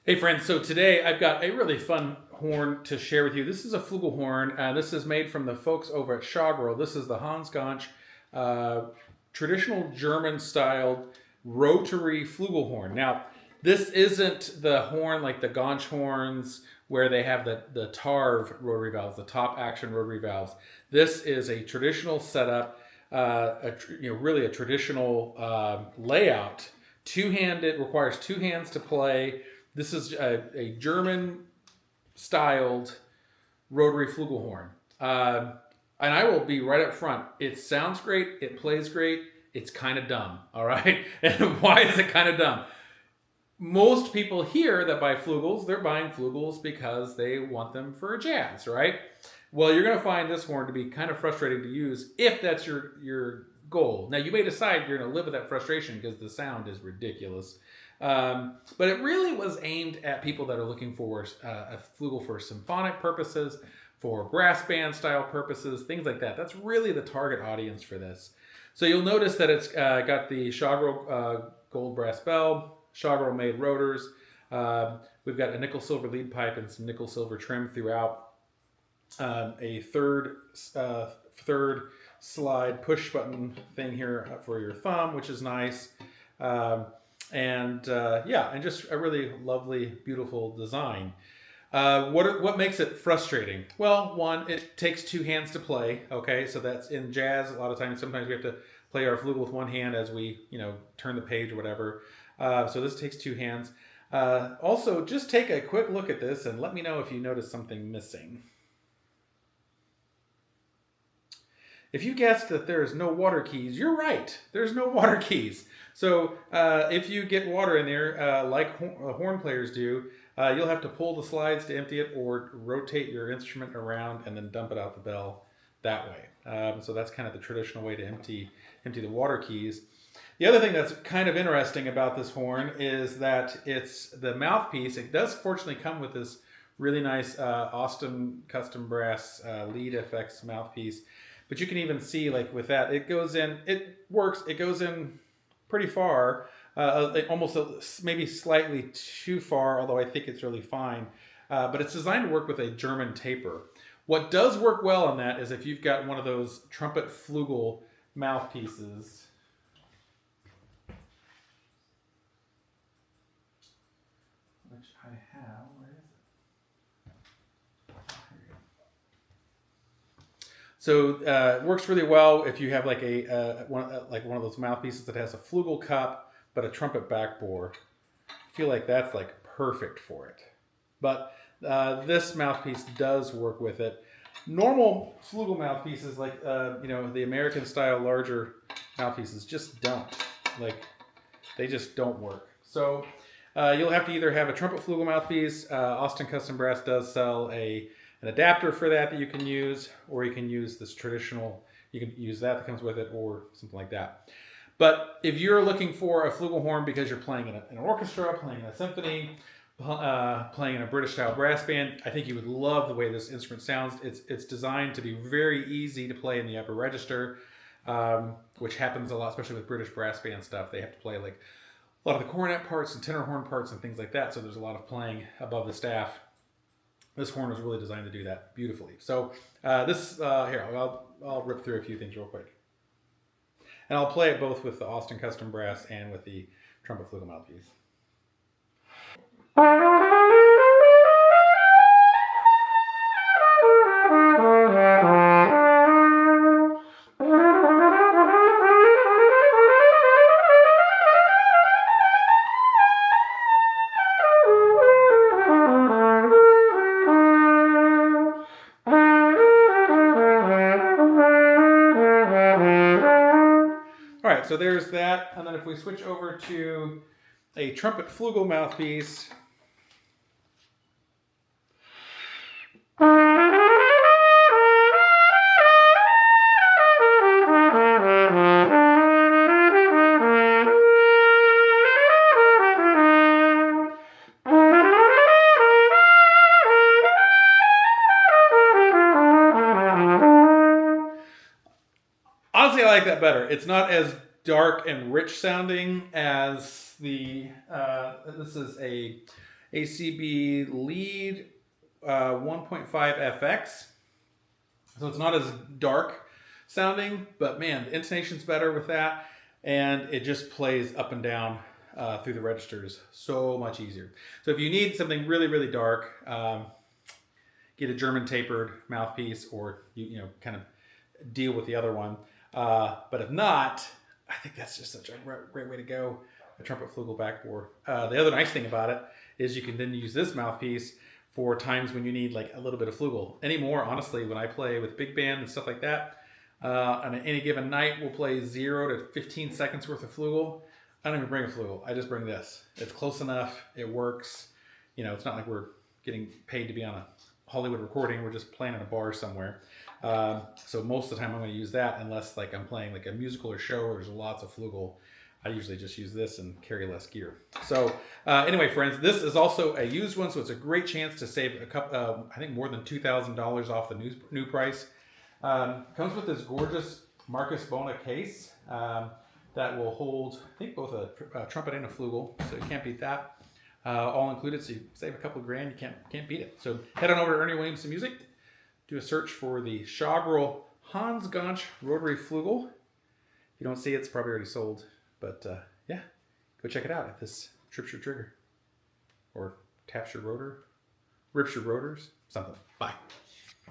Hey friends, so today I've got a really fun horn to share with you. This is a flugelhorn. This is made from the folks over at Schagerl. This is the Hans Gansch traditional German-styled rotary flugelhorn. Now, this isn't the horn like the Gansch horns where they have the Tarv rotary valves, the top action rotary valves. This is a traditional setup, really a traditional layout. Two-handed, requires two hands to play. This is a German-styled rotary flugelhorn. And I will be right up front. It sounds great. It plays great. It's kind of dumb, all right? And why is it kind of dumb? Most people here that buy flugels, they're buying flugels because they want them for jazz, right? Well, you're going to find this horn to be kind of frustrating to use if that's your goal. Now, you may decide you're going to live with that frustration because the sound is ridiculous. But it really was aimed at people that are looking for a flugel for symphonic purposes, for brass band style purposes, things like that. That's really the target audience for this. So you'll notice that it's got the Schagerl gold brass bell, Schagerl made rotors. We've got a nickel silver lead pipe and some nickel silver trim throughout. A third slide push button thing here for your thumb, which is nice. And just a really lovely, beautiful design. What makes it frustrating? Well, one, it takes two hands to play. Okay, so that's in jazz. A lot of times, sometimes we have to play our flugel with one hand as we, turn the page or whatever. So this takes two hands. Also, just take a quick look at this and let me know if you notice something missing. If you guessed that there's no water keys, you're right. There's no water keys. So if you get water in there, like horn players do, you'll have to pull the slides to empty it or rotate your instrument around and then dump it out the bell that way. So that's kind of the traditional way to empty the water keys. The other thing that's kind of interesting about this horn is that it's the mouthpiece. It does fortunately come with this really nice Austin custom brass lead effects mouthpiece. But you can even see, like with that, it goes in, it works, it goes in pretty far, almost maybe slightly too far, although I think it's really fine. But it's designed to work with a German taper. What does work well on that is if you've got one of those trumpet-flugel mouthpieces. Which I have. Where is it? So it works really well if you have like one of those mouthpieces that has a flugel cup but a trumpet backbore. I feel like that's like perfect for it. But this mouthpiece does work with it. Normal flugel mouthpieces, like the American style larger mouthpieces, just don't. They just don't work. So you'll have to either have a trumpet-flugel mouthpiece. Austin Custom Brass does sell an adapter for that you can use, or you can use this traditional, you can use that comes with it, or something like that. But if you're looking for a flugelhorn because you're playing in an orchestra, playing in a symphony, playing in a British-style brass band, I think you would love the way this instrument sounds. It's designed to be very easy to play in the upper register, which happens a lot, especially with British brass band stuff. They have to play like a lot of the cornet parts and tenor horn parts and things like that, so there's a lot of playing above the staff. This horn was really designed to do that beautifully. So here, I'll rip through a few things real quick. And I'll play it both with the Austin Custom Brass and with the trumpet-flugel mouthpiece. Alright, so there's that, and then if we switch over to a trumpet-flugel mouthpiece. Honestly, I like that better. It's not as dark and rich sounding as the, this is ACB lead 1.5 FX. So it's not as dark sounding, but man, the intonation's better with that. And it just plays up and down through the registers so much easier. So if you need something really, really dark, get a German tapered mouthpiece, or you know, kind of deal with the other one. But if not, I think that's just such a great way to go. A trumpet-flugel backbore. The other nice thing about it is you can then use this mouthpiece for times when you need like a little bit of flugel. Anymore, honestly, when I play with big band and stuff like that, on any given night, we'll play 0 to 15 seconds worth of flugel. I don't even bring a flugel. I just bring this. It's close enough. It works. You know, it's not like we're getting paid to be on a Hollywood recording. We're just playing in a bar somewhere. So most of the time I'm going to use that, unless like I'm playing like a musical or show where there's lots of flugel. I usually just use this and carry less gear. So anyway, friends, this is also a used one, so it's a great chance to save a couple, I think more than $2,000 off the new price. Comes with this gorgeous Marcus Bona case that will hold, I think, both a trumpet and a flugel, so you can't beat that. All included, so you save a couple of grand. You can't beat it. So head on over to Ernie Williamson Music, do a search for the Schagerl Hans Gansch rotary flugel. If you don't see it, it's probably already sold. But yeah, go check it out if this trips your trigger or taps your rotor, rips your rotors, something. Bye.